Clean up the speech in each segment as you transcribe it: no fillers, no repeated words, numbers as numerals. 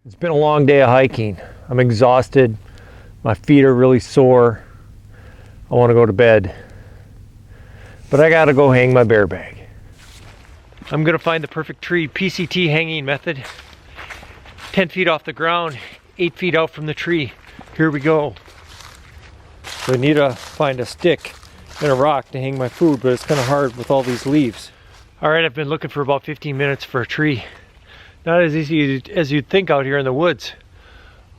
It's been a long day of hiking. I'm exhausted. My feet are really sore. I want to go to bed. But I gotta go hang my bear bag. I'm gonna find the perfect tree, PCT hanging method. 10 feet off the ground, 8 feet out from the tree. Here we go. So I need to find a stick and a rock to hang my food, but it's kind of hard with all these leaves. All right, I've been looking for about 15 minutes for a tree. Not as easy as you'd think out here in the woods.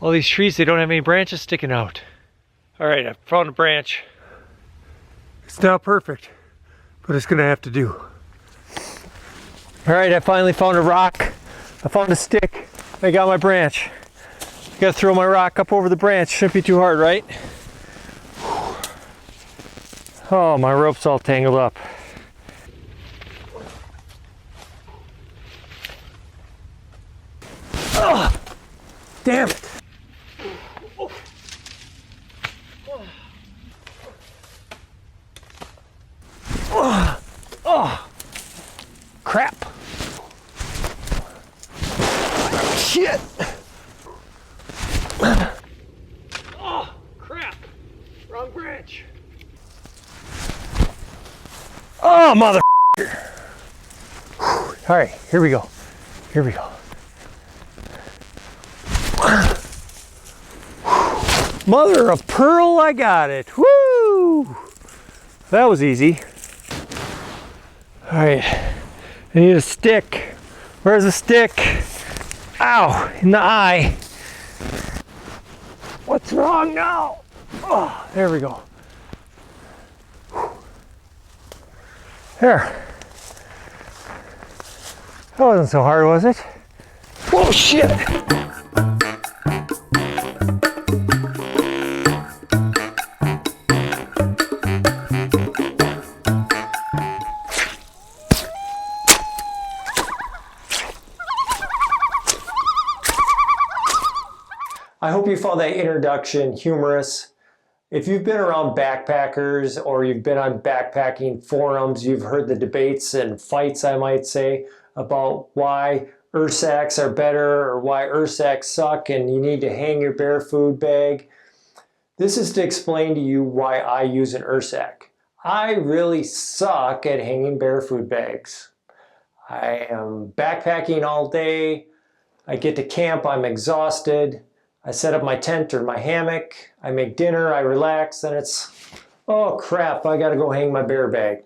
All these trees, they don't have any branches sticking out. All right, I found a branch. It's not perfect, but it's gonna have to do. All right, I finally found a rock. I found a stick. I got my branch. I gotta throw my rock up over the branch. Shouldn't be too hard, right? Oh, my rope's all tangled up. Oh, damn it. Oh, crap. Shit. Oh, crap. Wrong branch. Oh, mother. All right, here we go. Here we go. Mother of pearl, I got it. Woo! That was easy. All right, I need a stick. Where's the stick? Ow, in the eye. What's wrong now? Oh, there we go. There. That wasn't so hard, was it? Oh, shit. I hope you found that introduction humorous. If you've been around backpackers or you've been on backpacking forums, you've heard the debates and fights, I might say, about why Ursacks are better or why Ursacks suck and you need to hang your bear food bag. This is to explain to you why I use an Ursack. I really suck at hanging bear food bags. I am backpacking all day. I get to camp, I'm exhausted. I set up my tent or my hammock, I make dinner, I relax, and it's, oh crap, I gotta go hang my bear bag.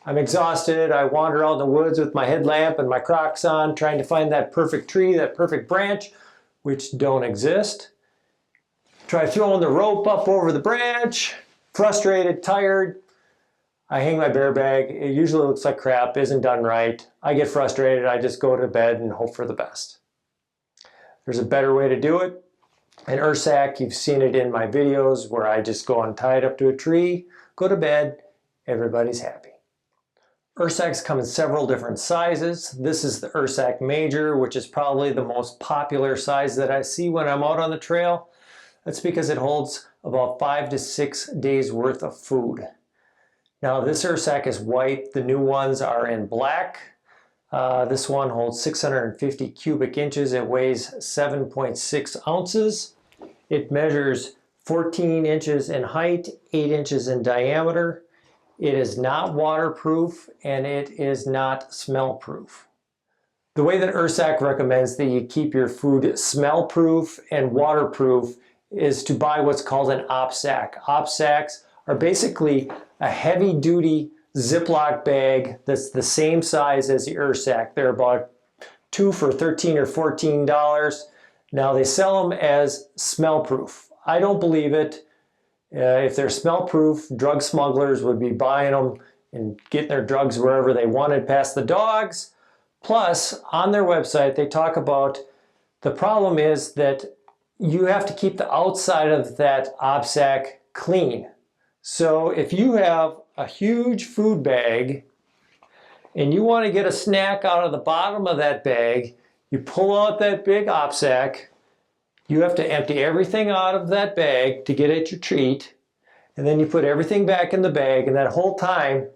I'm exhausted, I wander out in the woods with my headlamp and my Crocs on, trying to find that perfect tree, that perfect branch, which don't exist. Try throwing the rope up over the branch, frustrated, tired. I hang my bear bag, it usually looks like crap, isn't done right. I get frustrated, I just go to bed and hope for the best. There's a better way to do it. An Ursack, you've seen it in my videos where I just go and tie it up to a tree, go to bed, everybody's happy. Ursacks come in several different sizes. This is the Ursack Major, which is probably the most popular size that I see when I'm out on the trail. That's because it holds about 5 to 6 days worth of food. Now this Ursack is white, the new ones are in black. This one holds 650 cubic inches. It weighs 7.6 ounces. It measures 14 inches in height, 8 inches in diameter. It is not waterproof and it is not smell-proof. The way that Ursack recommends that you keep your food smell-proof and waterproof is to buy what's called an OpSack. OpSacks are basically a heavy-duty Ziploc bag that's the same size as the Ursack. They're about 2 for $13 or $14. Now they sell them as smell-proof. I don't believe it. If they're smell-proof, drug smugglers would be buying them and getting their drugs wherever they wanted past the dogs. Plus, on their website, they talk about the problem is that you have to keep the outside of that OpSack clean. So if you have a huge food bag and you want to get a snack out of the bottom of that bag, you pull out that big OpSack, you have to empty everything out of that bag to get at your treat, and then you put everything back in the bag, and that whole time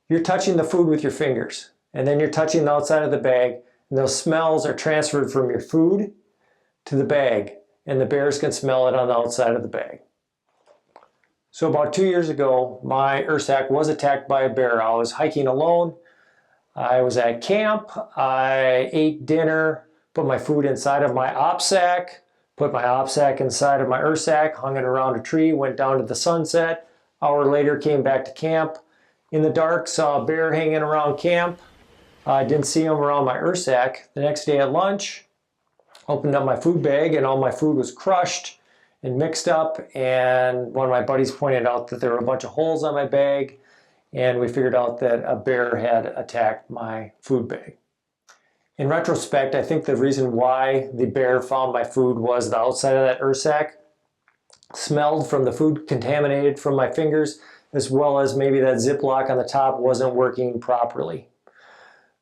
you're touching the food with your fingers, and then you're touching the outside of the bag, and those smells are transferred from your food to the bag, and the bears can smell it on the outside of the bag. So about 2 years ago, my Ursack was attacked by a bear. I was hiking alone. I was at camp. I ate dinner, put my food inside of my OPSAC, put my OPSAC inside of my Ursack, hung it around a tree, went down to the sunset. Hour later, came back to camp. In the dark, saw a bear hanging around camp. I didn't see him around my Ursack. The next day at lunch, opened up my food bag and all my food was crushed and mixed up, and one of my buddies pointed out that there were a bunch of holes on my bag, and we figured out that a bear had attacked my food bag. In retrospect, I think the reason why the bear found my food was the outside of that Ursack smelled from the food contaminated from my fingers, as well as maybe that Ziploc on the top wasn't working properly.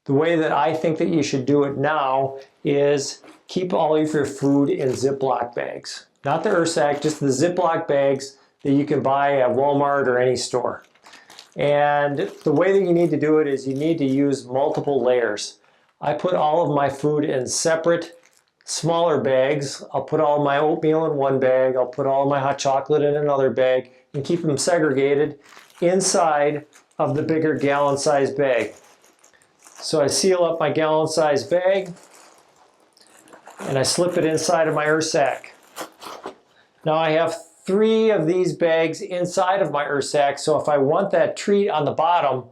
The way that I think that you should do it now is keep all of your food in Ziploc bags. Not the Ursack, just the Ziploc bags that you can buy at Walmart or any store. And the way that you need to do it is you need to use multiple layers. I put all of my food in separate, smaller bags. I'll put all my oatmeal in one bag. I'll put all my hot chocolate in another bag and keep them segregated inside of the bigger gallon-sized bag. So I seal up my gallon-sized bag and I slip it inside of my Ursack. Now I have 3 of these bags inside of my Ursack, so if I want that treat on the bottom,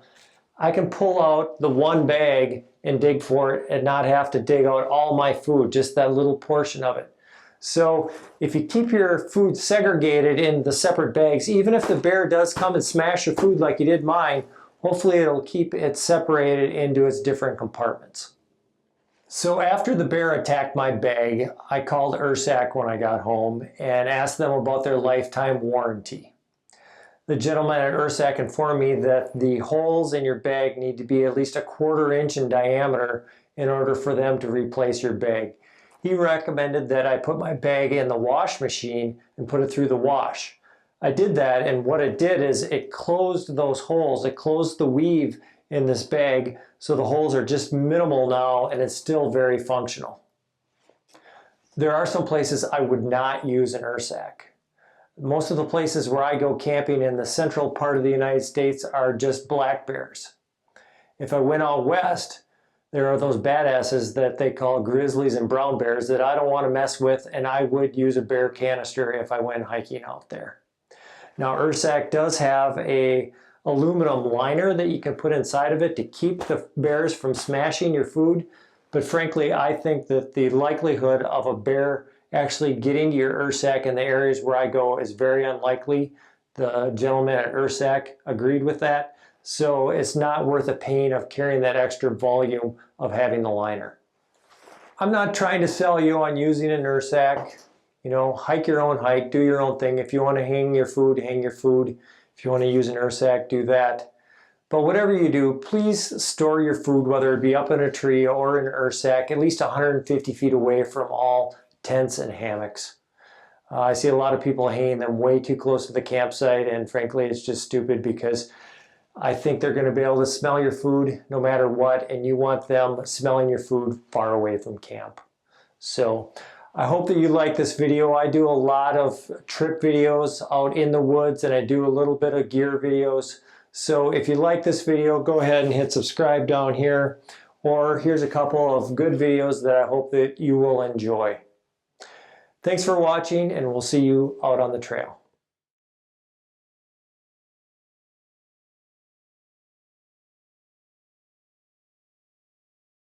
I can pull out the one bag and dig for it and not have to dig out all my food, just that little portion of it. So if you keep your food segregated in the separate bags, even if the bear does come and smash your food like he did mine, hopefully it'll keep it separated into its different compartments. So after the bear attacked my bag, I called Ursack when I got home and asked them about their lifetime warranty. The gentleman at Ursack informed me that the holes in your bag need to be at least 1/4 inch in diameter in order for them to replace your bag. He recommended that I put my bag in the wash machine and put it through the wash. I did that, and what it did is it closed those holes. It closed the weave in this bag, so the holes are just minimal now and it's still very functional. There are some places I would not use an Ursack. Most of the places where I go camping in the central part of the United States are just black bears. If I went out west, there are those badasses that they call grizzlies and brown bears that I don't want to mess with, and I would use a bear canister if I went hiking out there. Now Ursack does have a aluminum liner that you can put inside of it to keep the bears from smashing your food, but frankly I think that the likelihood of a bear actually getting to your Ursack in the areas where I go is very unlikely. The gentleman at Ursack agreed with that, so it's not worth the pain of carrying that extra volume of having the liner. I'm not trying to sell you on using an Ursack. You know, hike your own hike, do your own thing. If you want to hang your food, hang your food. If you want to use an Ursack, do that. But whatever you do, please store your food, whether it be up in a tree or in an Ursack, at least 150 feet away from all tents and hammocks. I see a lot of people hanging them way too close to the campsite, and frankly, it's just stupid because I think they're going to be able to smell your food no matter what, and you want them smelling your food far away from camp. So I hope that you like this video. I do a lot of trip videos out in the woods, and I do a little bit of gear videos. So if you like this video, go ahead and hit subscribe down here, or here's a couple of good videos that I hope that you will enjoy. Thanks for watching, and we'll see you out on the trail.